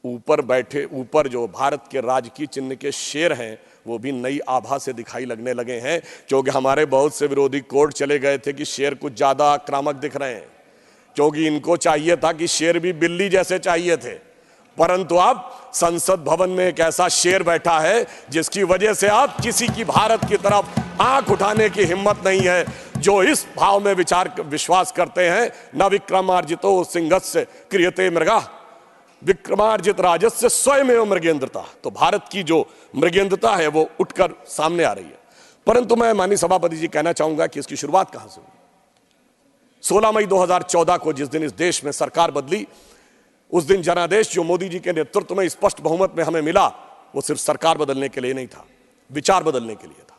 ऊपर बैठे, ऊपर जो भारत के राजकीय चिन्ह के शेर हैं वो भी नई आभा से दिखाई लगने लगे हैं, क्योंकि हमारे बहुत से विरोधी कोर्ट चले गए थे कि शेर कुछ ज्यादा आक्रामक दिख रहे हैं, क्योंकि इनको चाहिए था कि शेर भी बिल्ली जैसे चाहिए थे। परंतु अब संसद भवन में एक ऐसा शेर बैठा है जिसकी वजह से अब किसी की भारत की तरफ आंख उठाने की हिम्मत नहीं है। जो इस भाव में विश्वास करते हैं, न विक्रमार्जितो सिंहस्य क्रियते मृगा विक्रमार्जित राजस्य स्वयमेव मृगेंद्रता। तो भारत की जो मृगेंद्रता है वो उठकर सामने आ रही है। परंतु मैं माननीय सभापति जी कहना चाहूंगा कि इसकी शुरुआत कहां से हुई। 16 मई 2014 को जिस दिन इस देश में सरकार बदली, उस दिन जनादेश जो मोदी जी के नेतृत्व में स्पष्ट बहुमत में हमें मिला, वो सिर्फ सरकार बदलने के लिए नहीं था, विचार बदलने के लिए था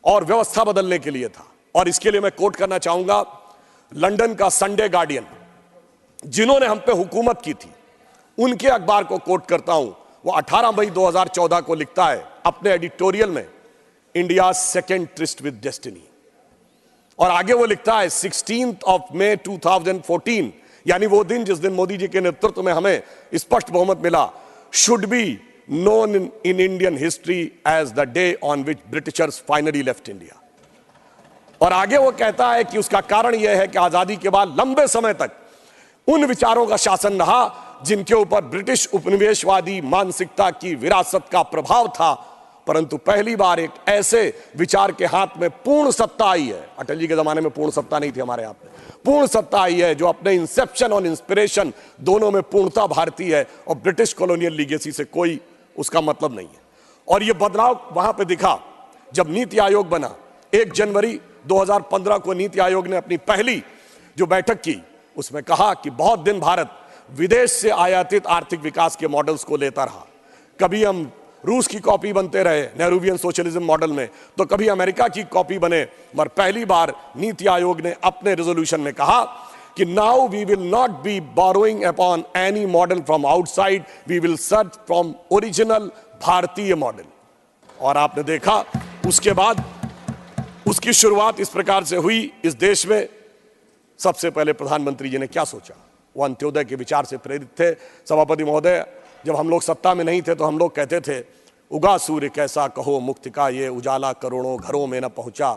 और व्यवस्था बदलने के लिए था। और इसके लिए मैं कोट करना चाहूंगा लंदन का संडे गार्डियन, जिन्होंने हम पे हुकूमत की थी, उनके अखबार को कोट करता हूं। वो 18 मई 2014 को लिखता है अपने एडिटोरियल में, India second tourist with destiny. और आगे वो लिखता है 16 मई 2014, यानी वो दिन जिस दिन मोदी जी के नेतृत्व में हमें स्पष्ट बहुमत मिला, should be known in Indian history as the day on which Britishers finally left India. और आगे वो कहता है कि उसका कारण यह है कि आजादी के बाद लंबे समय तक उन विचारों का शासन रहा जिनके ऊपर ब्रिटिश उपनिवेशवादी मानसिकता की विरासत का प्रभाव था, परंतु पहली बार एक ऐसे विचार के हाथ में पूर्ण सत्ता आई है। अटल जी के जमाने में पूर्ण सत्ता नहीं थी, हमारे हाथ में पूर्ण सत्ता आई है, जो अपने इंसेप्शन और इंस्पिरेशन दोनों में पूर्णता भारतीय है और ब्रिटिश कॉलोनियल लीगेसी से कोई उसका मतलब नहीं है। और यह बदलाव वहां पे दिखा जब नीति आयोग बना। 1 जनवरी 2015 को नीति आयोग ने अपनी पहली जो बैठक की, उसमें कहा कि बहुत दिन भारत विदेश से आयातित आर्थिक विकास के मॉडल्स को लेता रहा। कभी हम रूस की कॉपी बनते रहे नेहरूवियन सोशलिज्म मॉडल में, तो कभी अमेरिका की कॉपी बने। मगर पहली बार नीति आयोग ने अपने रेजोल्यूशन में कहा कि now we will not be borrowing upon any model from outside, we will search from original भारतीय मॉडल। और आपने देखा उसके बाद उसकी शुरुआत इस प्रकार से हुई। इस देश में सबसे पहले प्रधानमंत्री जी ने क्या सोचा, वो अंत्योदय के विचार से प्रेरित थे। सभापति महोदय, जब हम लोग सत्ता में नहीं थे तो हम लोग कहते थे, उगा सूर्य कैसा कहो मुक्ति का ये उजाला करोड़ों घरों में न पहुंचा,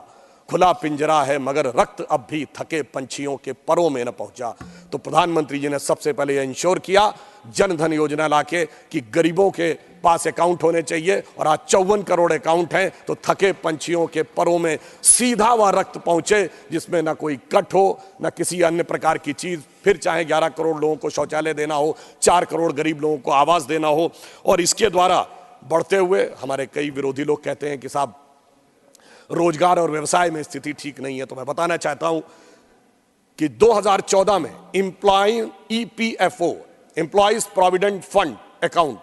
खुला पिंजरा है मगर रक्त अब भी थके पंछियों के परों में न पहुंचा। तो प्रधानमंत्री जी ने सबसे पहले यह इंश्योर किया जन धन योजना लाके कि गरीबों के पास अकाउंट होने चाहिए, और आज 54 करोड़ अकाउंट हैं, तो थके पंछियों के परों में सीधा वह रक्त पहुंचे जिसमें ना कोई कट हो ना किसी अन्य प्रकार की चीज। फिर चाहे 11 करोड़ लोगों को शौचालय देना हो, 4 करोड़ गरीब लोगों को आवास देना हो। और इसके द्वारा बढ़ते हुए हमारे कई विरोधी लोग कहते हैं कि साहब रोजगार और व्यवसाय में स्थिति ठीक नहीं है, तो मैं बताना चाहता हूं कि 2014 में EPFO employees provident fund account,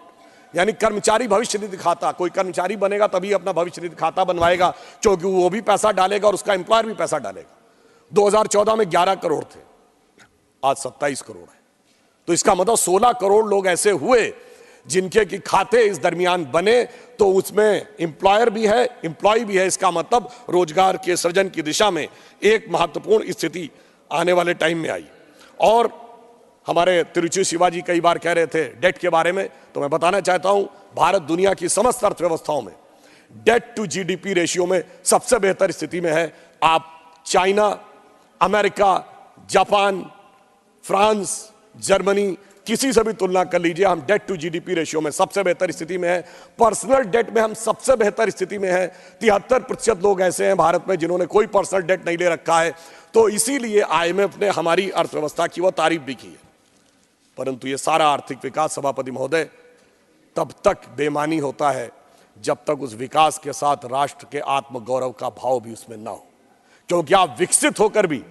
यानी कर्मचारी भविष्य निधि खाता, कोई कर्मचारी बनेगा तभी अपना भविष्य निधि खाता बनवाएगा, क्योंकि वो भी पैसा डालेगा और उसका एम्प्लॉयर भी पैसा डालेगा। 2014 में 11 करोड़ थे, आज 27 करोड़ है। तो इसका मतलब 16 करोड़ लोग ऐसे हुए जिनके की खाते इस दरमियान बने, तो उसमें एम्प्लॉयर भी है, एम्प्लॉय भी है। इसका मतलब रोजगार के सृजन की दिशा में एक महत्वपूर्ण स्थिति आने वाले टाइम में आई। और हमारे तिरुचि शिवाजी कई बार कह रहे थे डेट के बारे में, तो मैं बताना चाहता हूं भारत दुनिया की समस्त अर्थव्यवस्थाओं में डेट टू GDP रेशियो में सबसे बेहतर स्थिति में है। आप China, America, Japan, France, Germany, किसी से भी तुलना कर लीजिए, हम डेट टू GDP रेशियो में सबसे बेहतर स्थिति में है। पर्सनल डेट में हम सबसे बेहतर स्थिति में है। 73% लोग ऐसे हैं भारत में जिन्होंने कोई पर्सनल डेट नहीं ले रखा है। तो इसीलिए IMF ने हमारी अर्थव्यवस्था की वो तारीफ भी की है। परंतु ये सारा आर्थिक विकास सभापति महोदय तब तक बेमानी होता है जब तक उस विकास के साथ राष्ट्र के आत्मगौरव का भाव भी उसमें ना हो, क्योंकि आप विकसित होकर भी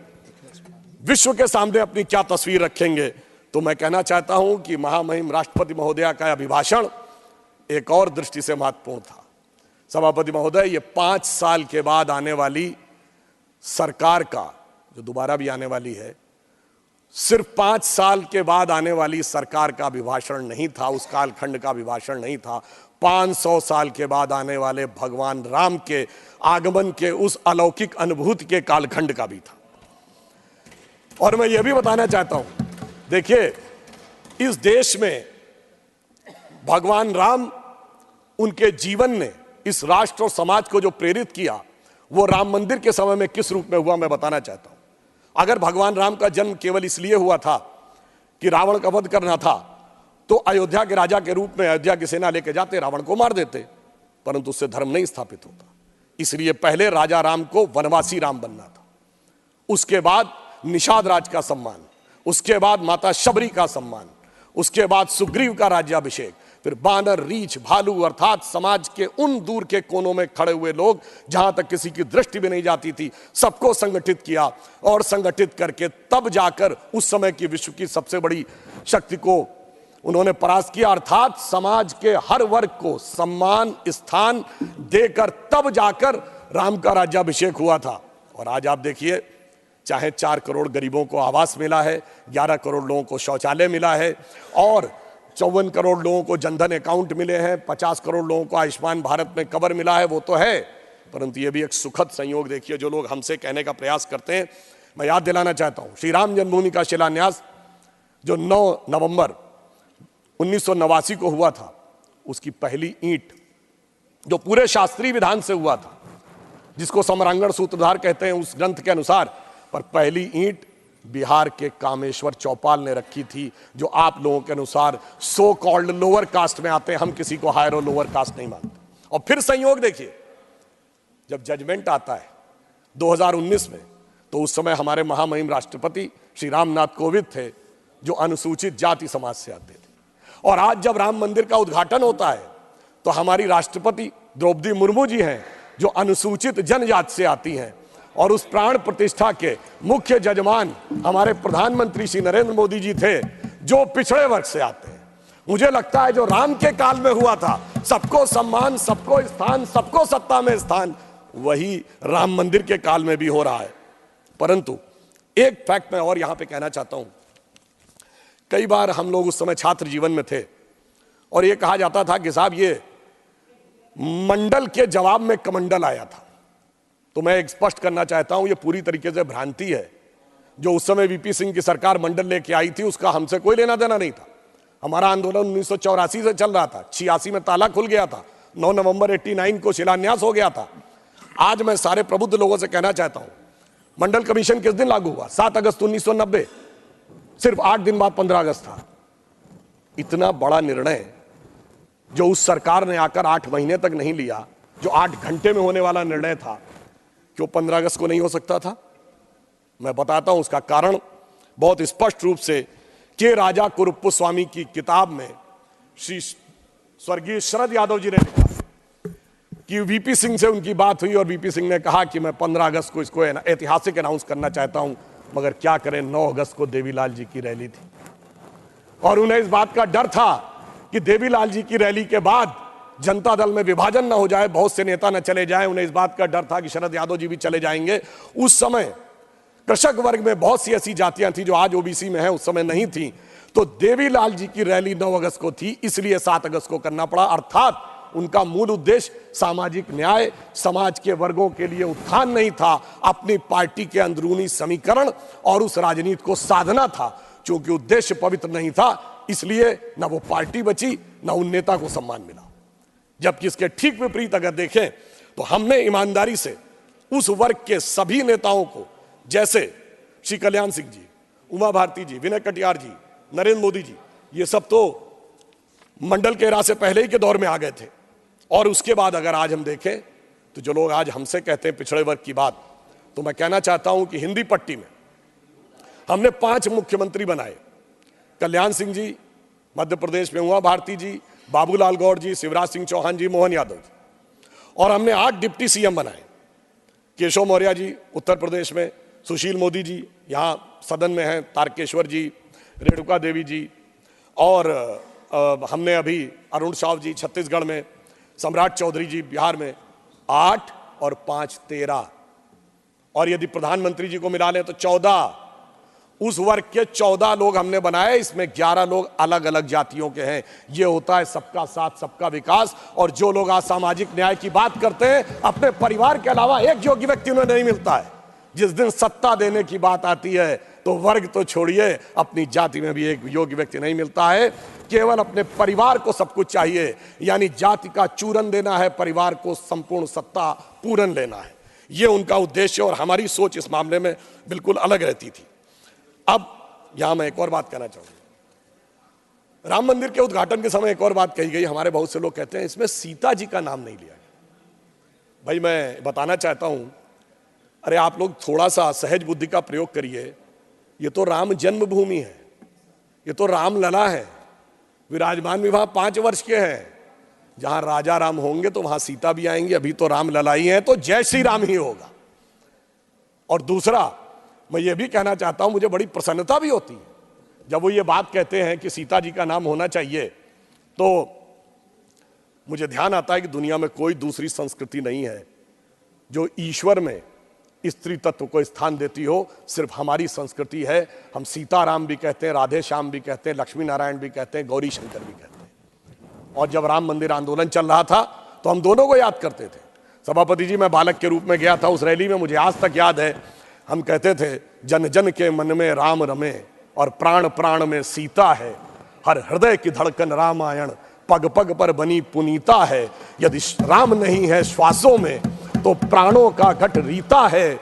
विश्व के सामने अपनी क्या तस्वीर रखेंगे। तो मैं कहना चाहता हूं कि महामहिम राष्ट्रपति महोदया का अभिभाषण एक और दृष्टि से महत्वपूर्ण था। सभापति महोदय, ये 5 साल के बाद आने वाली सरकार का, जो दोबारा भी आने वाली है, सिर्फ 5 साल के बाद आने वाली सरकार का अभिभाषण नहीं था, उस कालखंड का अभिभाषण नहीं था, 500 साल के बाद आने वाले भगवान राम के आगमन के उस अलौकिक अनुभूति के कालखंड का भी था। और मैं यह भी बताना चाहता हूं, देखिए इस देश में भगवान राम, उनके जीवन ने इस राष्ट्र और समाज को जो प्रेरित किया वो राम मंदिर के समय में किस रूप में हुआ मैं बताना चाहता हूं। अगर भगवान राम का जन्म केवल इसलिए हुआ था कि रावण का वध करना था, तो अयोध्या के राजा के रूप में अयोध्या की सेना लेके जाते, रावण को मार देते, परंतु उससे धर्म नहीं स्थापित होता। इसलिए पहले राजा राम को वनवासी राम बनना था, उसके बाद निषाद राज का सम्मान, उसके बाद माता शबरी का सम्मान, उसके बाद सुग्रीव का राज्याभिषेक, फिर बानर, रीछ, भालू अर्थात समाज के उन दूर के कोनों में खड़े हुए लोग जहां तक किसी की दृष्टि भी नहीं जाती थी, सबको संगठित किया और संगठित करके तब जाकर उस समय की विश्व की सबसे बड़ी शक्ति को उन्होंने परास्त किया। अर्थात समाज के हर वर्ग को सम्मान स्थान देकर तब जाकर राम का राज्याभिषेक हुआ था। और आज आप देखिए, चाहे 4 करोड़ गरीबों को आवास मिला है, 11 करोड़ लोगों को शौचालय मिला है और 54 करोड़ लोगों को जनधन अकाउंट मिले हैं, 50 करोड़ लोगों को आयुष्मान भारत में कवर मिला है, वो तो है, परंतु ये भी एक सुखद संयोग देखिए जो लोग हमसे कहने का प्रयास करते हैं। मैं याद दिलाना चाहता हूं, श्री राम जन्मभूमि का शिलान्यास जो 9 नवंबर 1989 को हुआ था, उसकी पहली ईंट जो पूरे शास्त्रीय विधान से हुआ था, जिसको सम्रांगण सूत्रधार कहते हैं उस ग्रंथ के अनुसार, पर पहली ईंट बिहार के कामेश्वर चौपाल ने रखी थी, जो आप लोगों के अनुसार सो कॉल्ड लोअर कास्ट में आते हैं। हम किसी को हायर और लोअर कास्ट नहीं मानते। और फिर संयोग देखिए, जब जजमेंट आता है 2019 में, तो उस समय हमारे महामहिम राष्ट्रपति श्री रामनाथ कोविंद थे, जो अनुसूचित जाति समाज से आते थे। और आज जब राम मंदिर का उद्घाटन होता है, तो हमारी राष्ट्रपति द्रौपदी मुर्मू जी हैं, जो अनुसूचित जनजाति से आती हैं, और उस प्राण प्रतिष्ठा के मुख्य जजमान हमारे प्रधानमंत्री श्री नरेंद्र मोदी जी थे, जो पिछड़े वर्ग से आते हैं। मुझे लगता है जो राम के काल में हुआ था, सबको सम्मान, सबको स्थान, सबको सत्ता में स्थान, वही राम मंदिर के काल में भी हो रहा है। परंतु एक फैक्ट मैं और यहां पे कहना चाहता हूं। कई बार हम लोग उस समय छात्र जीवन में थे और ये कहा जाता था कि साहब ये मंडल के जवाब में कमंडल आया था। तो मैं एक स्पष्ट करना चाहता हूं, ये पूरी तरीके से भ्रांति है। जो उस समय वीपी सिंह की सरकार मंडल लेके आई थी, उसका हमसे कोई लेना देना नहीं था। हमारा आंदोलन 1984 से चल रहा था, 86 में ताला खुल गया था, 9 नवंबर 89 को शिलान्यास हो गया था। आज मैं सारे प्रबुद्ध लोगों से कहना चाहता हूं, मंडल कमीशन किस दिन लागू हुआ? 7 अगस्त 1990, सिर्फ 8 दिन बाद 15 अगस्त था। इतना बड़ा निर्णय जो उस सरकार ने आकर 8 महीने तक नहीं लिया, जो 8 घंटे में होने वाला निर्णय था, क्यों 15 अगस्त को नहीं हो सकता था? मैं बताता हूं उसका कारण बहुत स्पष्ट रूप से। के राजा कुरुप्पु स्वामी की किताब में श्री स्वर्गीय शरद यादव जी ने लिखा कि वीपी सिंह से उनकी बात हुई और वीपी सिंह ने कहा कि मैं 15 अगस्त को इसको ऐतिहासिक अनाउंस करना चाहता हूं, मगर क्या करें, 9 अगस्त को देवीलाल जी की रैली थी और उन्हें इस बात का डर था कि देवीलाल जी की रैली के बाद जनता दल में विभाजन न हो जाए, बहुत से नेता न चले जाएं। उन्हें इस बात का डर था कि शरद यादव जी भी चले जाएंगे। उस समय कृषक वर्ग में बहुत सी ऐसी जातियां थी जो आज ओबीसी में है, उस समय नहीं थी। तो देवीलाल जी की रैली 9 अगस्त को थी, इसलिए 7 अगस्त को करना पड़ा। अर्थात उनका मूल उद्देश्य सामाजिक न्याय, समाज के वर्गों के लिए उत्थान नहीं था, अपनी पार्टी के अंदरूनी समीकरण और उस राजनीति को साधना था। क्योंकि उद्देश्य पवित्र नहीं था, इसलिए न वो पार्टी बची, न उन नेता को सम्मान मिला। जबकि इसके ठीक विपरीत अगर देखें तो हमने ईमानदारी से उस वर्ग के सभी नेताओं को, जैसे श्री कल्याण सिंह जी, उमा भारती जी, विनय कटियार जी, नरेंद्र मोदी जी, ये सब तो मंडल के राज से पहले ही के दौर में आ गए थे। और उसके बाद अगर आज हम देखें तो जो लोग आज हमसे कहते हैं पिछड़े वर्ग की बात, तो मैं कहना चाहता हूं कि हिंदी पट्टी में हमने 5 मुख्यमंत्री बनाए। कल्याण सिंह जी मध्य प्रदेश में, उमा भारती जी, बाबूलाल गौड़ जी, शिवराज सिंह चौहान जी, मोहन यादव जी, और हमने 8 डिप्टी सीएम बनाए। केशव मौर्य जी उत्तर प्रदेश में, सुशील मोदी जी यहाँ सदन में हैं, तारकेश्वर जी, रेणुका देवी जी, और हमने अभी अरुण साव जी छत्तीसगढ़ में, सम्राट चौधरी जी बिहार में। 8 और 5 13, और यदि प्रधानमंत्री जी को मिला लें तो 14। उस वर्ग के 14 लोग हमने बनाए, इसमें 11 लोग अलग अलग जातियों के हैं। ये होता है सबका साथ सबका विकास। और जो लोग आज सामाजिक न्याय की बात करते हैं, अपने परिवार के अलावा एक योग्य व्यक्ति उन्हें नहीं मिलता है। जिस दिन सत्ता देने की बात आती है तो वर्ग तो छोड़िए, अपनी जाति में भी एक योग्य व्यक्ति नहीं मिलता है। केवल अपने परिवार को सब कुछ चाहिए, यानी जाति का चूरन देना है, परिवार को संपूर्ण सत्ता पूरन लेना है। यह उनका उद्देश्य, और हमारी सोच इस मामले में बिल्कुल अलग रहती थी। अब यहां मैं एक और बात कहना चाहूंगा। राम मंदिर के उद्घाटन के समय एक और बात कही गई। हमारे बहुत से लोग कहते हैं इसमें सीता जी का नाम नहीं लिया गया। भाई मैं बताना चाहता हूं, अरे आप लोग थोड़ा सा सहज बुद्धि का प्रयोग करिए। ये तो राम जन्मभूमि है, ये तो रामलला है। विराजमान भी वहां 5 वर्ष के हैं। जहां राजा राम होंगे तो वहां सीता भी आएंगी। अभी तो राम लला ही है, तो जय श्री राम ही होगा। और दूसरा, मैं ये भी कहना चाहता हूं, मुझे बड़ी प्रसन्नता भी होती है जब वो ये बात कहते हैं कि सीता जी का नाम होना चाहिए। तो मुझे ध्यान आता है कि दुनिया में कोई दूसरी संस्कृति नहीं है जो ईश्वर में स्त्री तत्व को स्थान देती हो, सिर्फ हमारी संस्कृति है। हम सीताराम भी कहते हैं, राधे श्याम भी कहते हैं, लक्ष्मी नारायण भी कहते हैं, गौरी शंकर भी कहते हैं। और जब राम मंदिर आंदोलन चल रहा था तो हम दोनों को याद करते थे। सभापति जी, मैं बालक के रूप में गया था उस रैली में, मुझे आज तक याद है। हम कहते थे, जन जन के मन में राम रमे और प्राण प्राण में सीता है। हर हृदय की धड़कन रामायण, पग पग पर बनी पुनीता है। यदि राम नहीं है श्वासों में तो प्राणों का घट रीता है।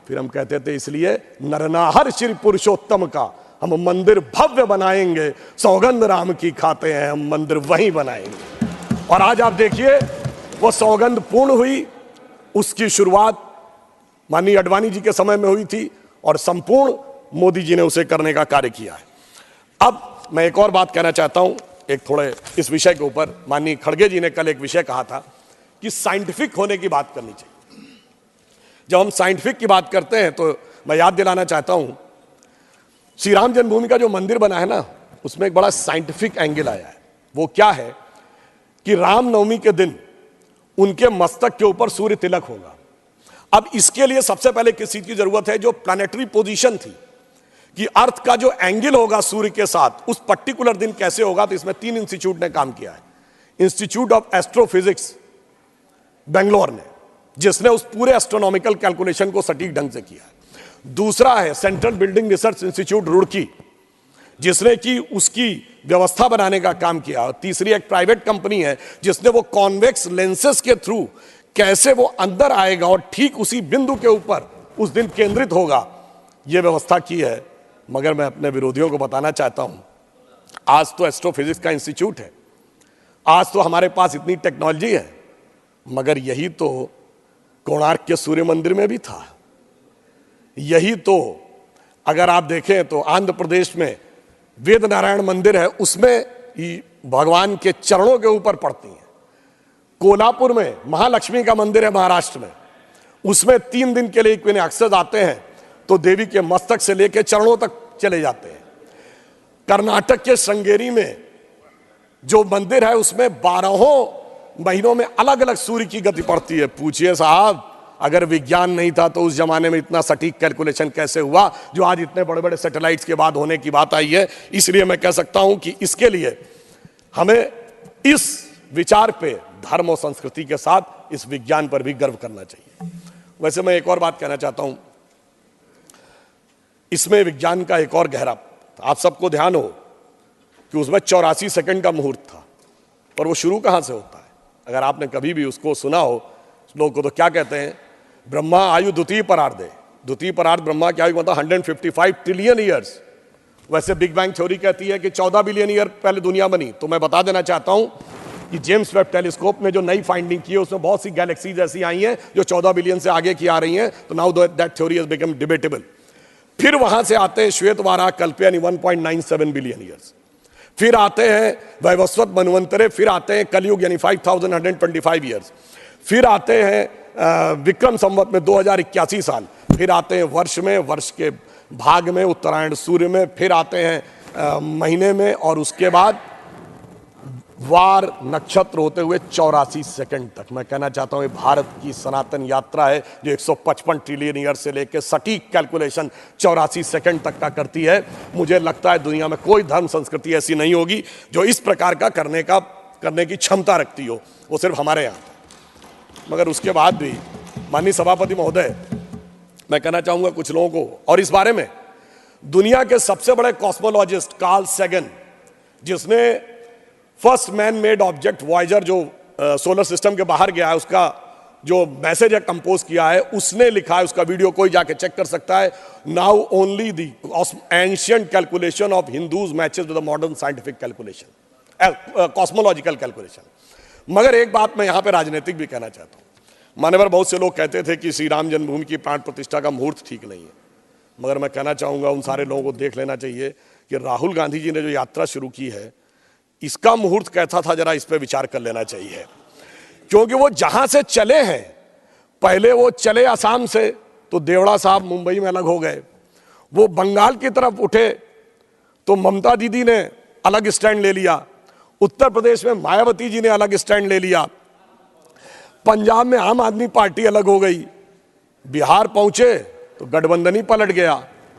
फिर हम कहते थे, इसलिए नरनाहर श्री पुरुषोत्तम का हम मंदिर भव्य बनाएंगे। सौगंध राम की खाते हैं, हम मंदिर वहीं बनाएंगे। और आज आप देखिए, वो सौगंध पूर्ण हुई। उसकी शुरुआत माननीय अडवाणी जी के समय में हुई थी और संपूर्ण मोदी जी ने उसे करने का कार्य किया है। अब मैं एक और बात कहना चाहता हूं, एक थोड़े इस विषय के ऊपर। माननीय खड़गे जी ने कल एक विषय कहा था कि साइंटिफिक होने की बात करनी चाहिए। जब हम साइंटिफिक की बात करते हैं तो मैं याद दिलाना चाहता हूं, श्री राम जन्मभूमि का जो मंदिर बना है ना, उसमें एक बड़ा साइंटिफिक एंगल आया है। वो क्या है कि रामनवमी के दिन उनके मस्तक के ऊपर सूर्य तिलक होगा। अब इसके लिए सबसे पहले किस चीज की जरूरत है? जो प्लैनेटरी पोजीशन थी कि अर्थ का जो एंगल होगा सूर्य के साथ, उस पर्टिकुलर दिन कैसे होगा। तो इसमें 3 इंस्टीट्यूट ने काम किया है। इंस्टीट्यूट ऑफ एस्ट्रोफिजिक्स बेंगलोर ने, जिसने उस पूरे एस्ट्रोनॉमिकल कैलकुलेशन को सटीक ढंग से किया है। दूसरा है central building research institute Roorkee, जिसने कि उसकी व्यवस्था बनाने का काम किया। और तीसरी एक प्राइवेट कंपनी है जिसने वो कॉन्वेक्स लेंसेस के थ्रू कैसे वो अंदर आएगा और ठीक उसी बिंदु के ऊपर उस दिन केंद्रित होगा, ये व्यवस्था की है। मगर मैं अपने विरोधियों को बताना चाहता हूं, आज तो एस्ट्रोफिजिक्स का इंस्टीट्यूट है, आज तो हमारे पास इतनी टेक्नोलॉजी है, मगर यही तो कोणार्क के सूर्य मंदिर में भी था। यही तो अगर आप देखें तो आंध्र प्रदेश में वेद नारायण मंदिर है, उसमें भगवान के चरणों के ऊपर पड़ती हैं। कोल्हापुर में महालक्ष्मी का मंदिर है महाराष्ट्र में, उसमें 3 दिन के लिए इक्विनॉक्सेस आते हैं तो देवी के मस्तक से लेकर चरणों तक चले जाते हैं। कर्नाटक के श्रृंगेरी में जो मंदिर है उसमें 12 महीनों में अलग अलग सूर्य की गति पड़ती है। पूछिए साहब, अगर विज्ञान नहीं था तो उस जमाने में इतना सटीक कैलकुलेशन कैसे हुआ जो आज इतने बड़े बड़े सैटेलाइट्स के बाद होने की बात आई है। इसलिए मैं कह सकता हूं कि इसके लिए हमें इस विचार पे धर्म और संस्कृति के साथ इस विज्ञान पर भी गर्व करना चाहिए। वैसे मैं एक और बात कहना चाहता हूं, इसमें विज्ञान का एक और गहरा, आप सबको ध्यान हो कि उसमें 84 सेकंड का मुहूर्त था, पर वो शुरू कहां से होता है? अगर आपने कभी भी उसको सुना हो, लोग को तो क्या कहते हैं, ब्रह्मा आयु द्वितीय परार्धे। द्वितीय परार्ध ब्रह्मा की आयु मतलब 155 ट्रिलियन ईयर्स। वैसे बिग बैंग थ्योरी कहती है कि 14 बिलियन ईयर पहले दुनिया बनी। तो मैं बता देना चाहता हूं कि जेम्स वेब टेलीस्कोप में जो नई फाइंडिंग की है उसमें बहुत सी गैलेक्सीज ऐसी आई हैं जो 14 बिलियन से आगे की आ रही हैं। तो now that theory has become debatable. फिर वहां से आते हैं श्वेत वाराह कल्पयानी 1.97 बिलियन ईयर्स। फिर आते हैं वैवस्वत मनवंतरे, फिर आते हैं कलयुग यानी 5125 ईयर्स। फिर आते हैं विक्रम संवत में 2081 साल। फिर आते हैं वर्ष में, वर्ष के भाग में, उत्तरायण सूर्य में। फिर आते हैं महीने में, और उसके बाद वार नक्षत्र होते हुए 84 सेकंड तक। मैं कहना चाहता हूं ये भारत की सनातन यात्रा है जो 155 ट्रिलियन ईयर से लेकर सटीक कैलकुलेशन 84 सेकंड तक का करती है। मुझे लगता है दुनिया में कोई धर्म संस्कृति ऐसी नहीं होगी जो इस प्रकार का करने की क्षमता रखती हो, वो सिर्फ हमारे यहाँ। मगर उसके बाद भी माननीय सभापति महोदय, मैं कहना चाहूंगा कुछ लोगों को, और इस बारे में दुनिया के सबसे बड़े कॉस्मोलॉजिस्ट कार्ल सेगन जिसने first man made object Voyager जो सोलर सिस्टम के बाहर गया है, उसका जो मैसेज है कंपोज किया है, उसने लिखा है, उसका वीडियो कोई जाके चेक कर सकता है। Now only the ancient calculation of Hindus matches with the modern scientific calculation, cosmological calculation. मगर एक बात मैं यहां पे राजनीतिक भी कहना चाहता हूं। मान्यवर बहुत से लोग कहते थे कि श्री राम जन्मभूमि की प्राण प्रतिष्ठा का मुहूर्त ठीक नहीं है, मगर मैं कहना चाहूंगा उन सारे लोगों को देख लेना चाहिए कि राहुल गांधी जी ने जो यात्रा शुरू की है, इसका मुहूर्त कैसा था, जरा इस पर विचार कर लेना चाहिए। क्योंकि वो जहां से चले हैं, पहले वो चले असम से, तो देवड़ा साहब मुंबई में अलग हो गए। वो बंगाल की तरफ उठे तो ममता दीदी ने अलग स्टैंड ले लिया। उत्तर प्रदेश में मायावती जी ने अलग स्टैंड ले लिया। पंजाब में आम आदमी पार्टी अलग हो गई। बिहार पहुंचे तो गठबंधन ही पलट गया।